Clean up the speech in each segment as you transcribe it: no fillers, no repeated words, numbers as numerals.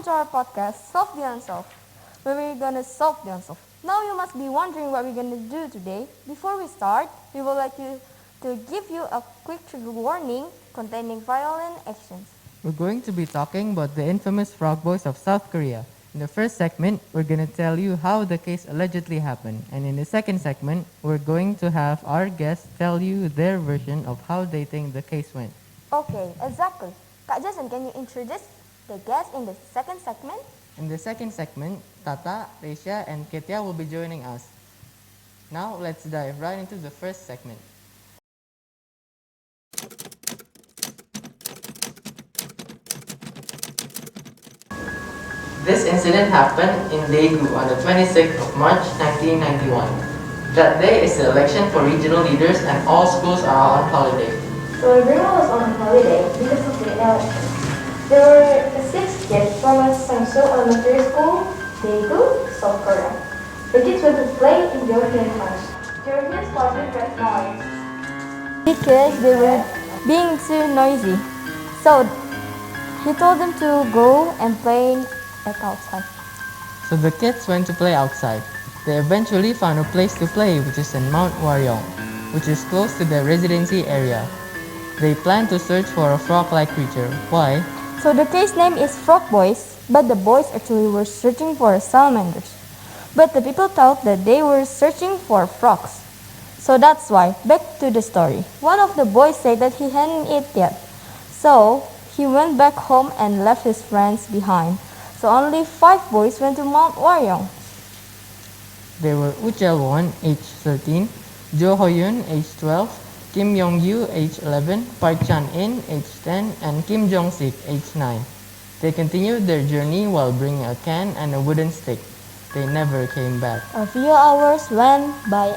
to our podcast, Solve the Unsolved, where we're gonna solve the unsolved. Now you must be wondering what we're gonna do today. Before we start, we would like to give you a quick trigger warning containing violent actions. We're going to be talking about the infamous Frog Boys of South Korea. In the first segment, we're going to tell you how the case allegedly happened. And in the second segment, we're going to have our guests tell you their version of how they think the case went. Okay, exactly. Kak Jason, can you introduce the guests in the second segment? In the second segment, Tata, Reysha, and Catya will be joining us. Now, let's dive right into the first segment. This incident happened in Daegu on the 26th of March 1991. That day is the election for regional leaders and all schools are on holiday. So everyone was on holiday because of the election. There were 6 kids from a Sangso Elementary School, Daegu, South Korea. The kids went to play in Georgian house. Georgians started red noise because they were being too noisy. So he told them to go and play outside. So the kids went to play outside. They eventually found a place to play, which is in Mount Waryong, which is close to their residency area. They planned to search for a frog-like creature. Why? So the case name is Frog Boys, but the boys actually were searching for salamanders. But the people thought that they were searching for frogs. So that's why, back to the story. One of the boys said that he hadn't eaten yet. So he went back home and left his friends behind. So only 5 boys went to Mount Waryong. They were Uchel Won, age 13, Jo Hoyun, age 12, Kim Yong-yu, age 11, Park Chan-in, age 10, and Kim Jong-sik, age 9. They continued their journey while bringing a can and a wooden stick. They never came back. A few hours went by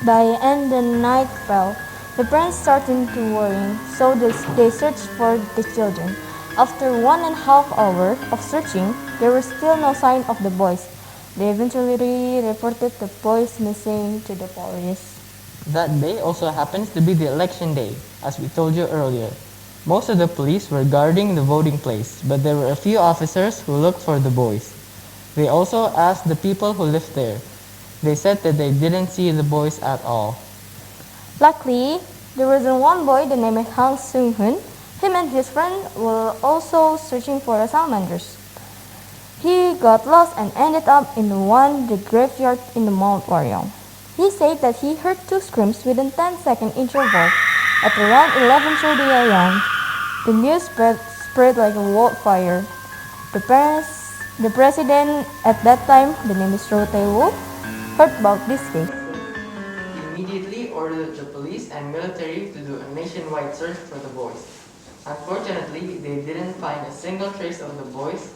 and the night fell. The parents started to worry, so they searched for the children. After 1.5 hours of searching, there was still no sign of the boys. They eventually reported the boys missing to the police. That day also happens to be the election day, as we told you earlier. Most of the police were guarding the voting place, but there were a few officers who looked for the boys. They also asked the people who lived there. They said that they didn't see the boys at all. Luckily, there was one boy, the name is Hang Seung-hun. Him and his friend were also searching for the salamanders. He got lost and ended up in the graveyard in the Mount Waryong. He said that he heard 2 screams within 10-second interval at around 11:30 a.m. The news spread like a wildfire. The president at that time, the name is Roh Tae-woo, heard about this case. He immediately ordered the police and military to do a nationwide search for the boys. Unfortunately, they didn't find a single trace of the boys.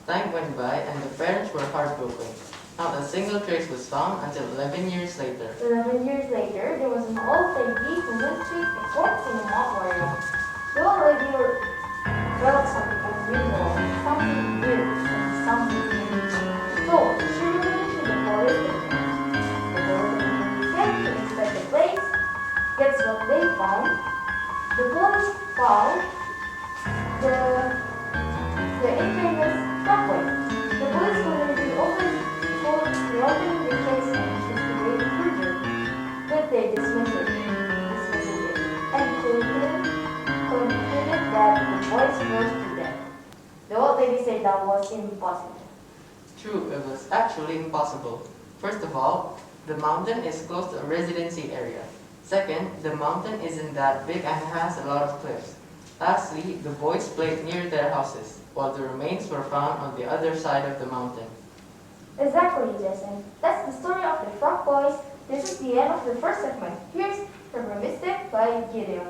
Time went by and the parents were heartbroken. Not a single trace was found until 11 years later. 11 years later, there was an old lady who went to a court in Mount Waryong. The old lady felt something unusual, something weird, and something unusual. So she reported to the police station. The police went to inspect the place. Guess what they found? The police found the infamous frogboy. The police community opened the case and investigated further, but they dismissed it and concluded that the boys froze to death. The old lady said that was impossible. True, it was actually impossible. First of all, the mountain is close to a residency area. Second, the mountain isn't that big and has a lot of cliffs. Lastly, the boys played near their houses, while the remains were found on the other side of the mountain. Exactly, Jason. That's the story of the Frog Boys. This is the end of the first segment. Here's Mystic by Gideon.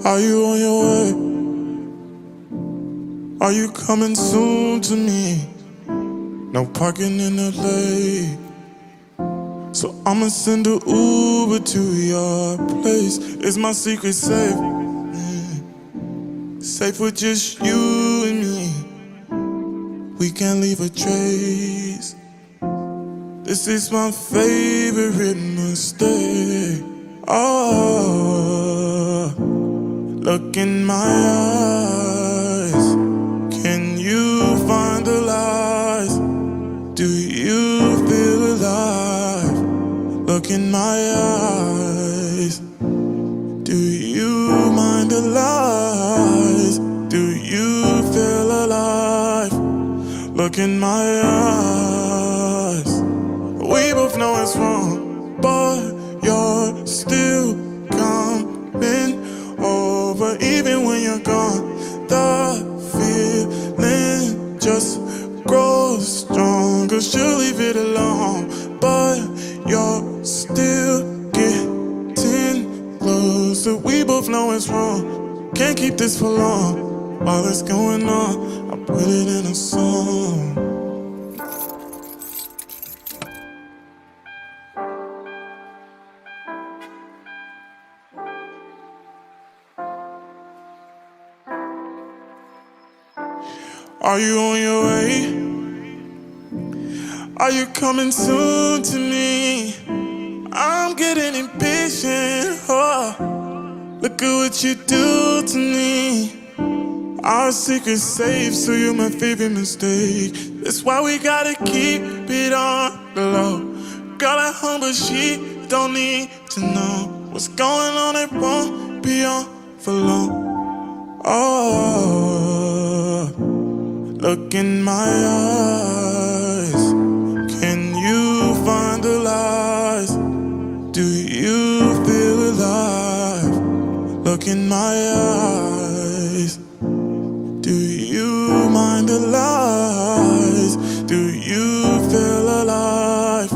Are you on your way? Are you coming soon to me? No parking in LA, so I'ma send a Uber to your place. Is my secret safe? Safe with just you and me. we can leave a trace. This is my favorite mistake. Oh, look in my eyes. Can you find the lies? Do you feel alive? Look in my eyes. Do you mind the lies? Do you feel alive? Look in my eyes. We both know it's wrong, but you're still coming over even when you're gone. The feeling just grows stronger. She'll leave it alone, but you're still getting closer. We both know it's wrong, can't keep this for long. All that's going on, I put it in a song. Are you on your way? Are you coming soon to me? I'm getting impatient. Oh, look at what you do to me. Our secret's safe, so you're my favorite mistake. That's why we gotta keep it on the low. Girl at home, but she don't need to know what's going on. It won't be on for long. Oh, look in my eyes. Can you find the lies? Do you feel alive? Look in my eyes. Do you mind the lies? Do you feel alive?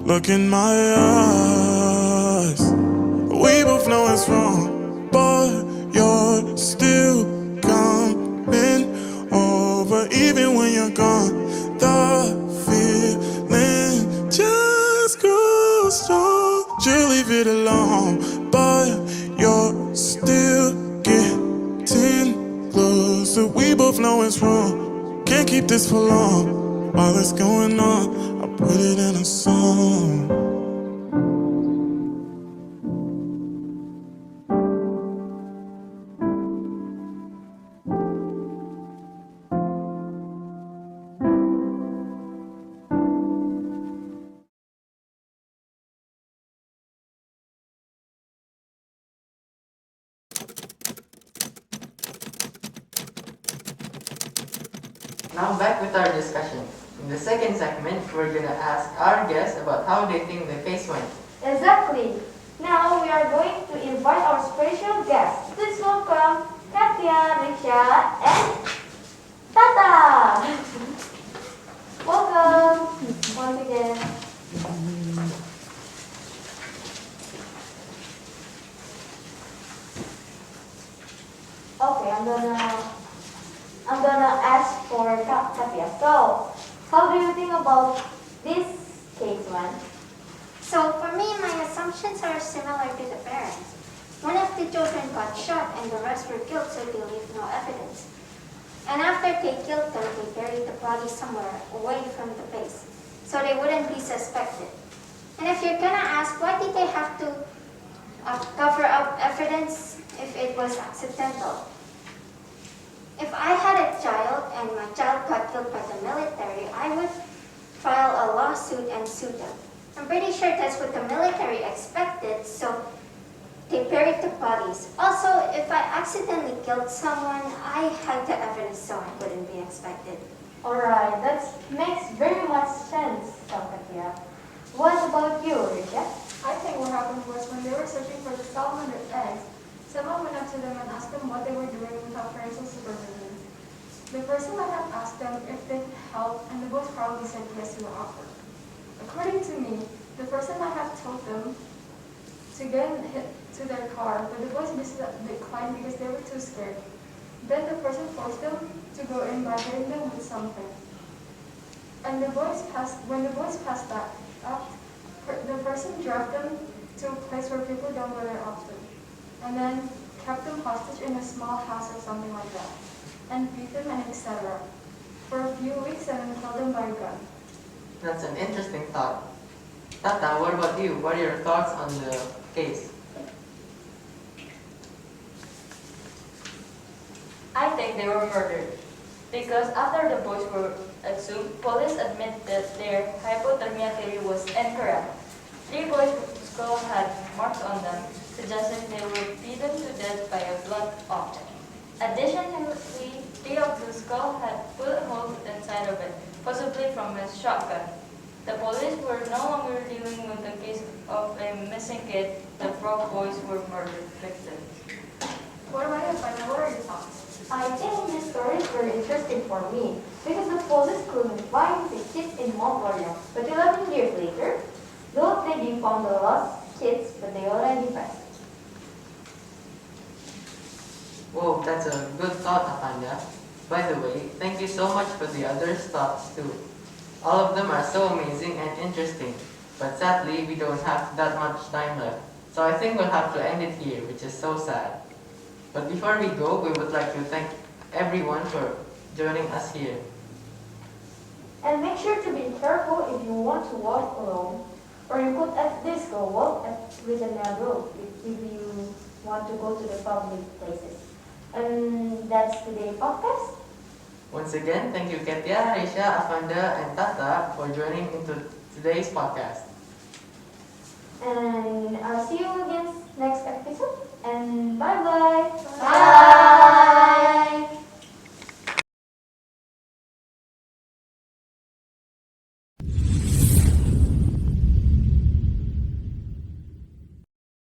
Look in my eyes. We both know it's wrong, but you're still coming over even when you're gone. The feeling just grows strong. You leave it alone, but you're still getting closer. We both know it's wrong, can't keep this for long. All that's going on, I put it in a song. Now back with our discussion. In the second segment, we're gonna ask our guests about how they think the case went. Exactly. Now we are going to invite our special guests. Please welcome Catya, Reysha, and Tata. Welcome once again. Okay, I'm gonna ask for Catya. So, how do you think about this case, man? So for me, my assumptions are similar to the parents. One of the children got shot and the rest were killed, so they leave no evidence. And after they killed them, they buried the body somewhere away from the place, so they wouldn't be suspected. And if you're gonna ask, why did they have to cover up evidence if it was accidental? If I had a child and my child got killed by the military, I would file a lawsuit and sue them. I'm pretty sure that's what the military expected, so they buried the bodies. Also, if I accidentally killed someone, I had the evidence, so I wouldn't be expected. Alright, that makes very much sense, Catya. What about you, Reysha? I think what happened was when they were searching for the salamander eggs, someone went up to them and asked them what they were doing without parental supervision. The person might have asked them if they could help, and the boys probably said yes to the offer. According to me, the person might have told them to get to their car, but the boys declined because they were too scared. Then the person forced them to go in by hitting them with something. And when the boys passed that up, the person dragged them to a place where people don't go there often, and then kept them hostage in a small house or something like that, and beat them and etc. for a few weeks and then killed him by a gun. That's an interesting thought. Tata, what about you? What are your thoughts on the case? I think they were murdered. Because after the boys were exhumed, police admit that their hypothermia theory was incorrect. 3 boys' skulls had marks on them, suggesting they were beaten to death by a blunt object. Additionally, 3 of the skulls had bullet holes inside of it, possibly from a shotgun. The police were no longer dealing with the case of a missing kid. The 4 boys were murdered victims. What about you, Afanda? What are your thoughts? I think this story is very interesting for me because the police couldn't find the kids in Mongolia. But 11 years later, though they found the lost kids, but they already passed. Whoa, that's a good thought, Athaya. By the way, thank you so much for the other thoughts too. All of them are so amazing and interesting, but sadly we don't have that much time left. So I think we'll have to end it here, which is so sad. But before we go, we would like to thank everyone for joining us here. And make sure to be careful if you want to walk alone. Or you could at least go walk with a group if you want to go to the public places. And that's today's podcast. Once again, thank you Catya, Reysha, Afanda, and Tata for joining into today's podcast. And I'll see you again next episode. And bye-bye. Bye.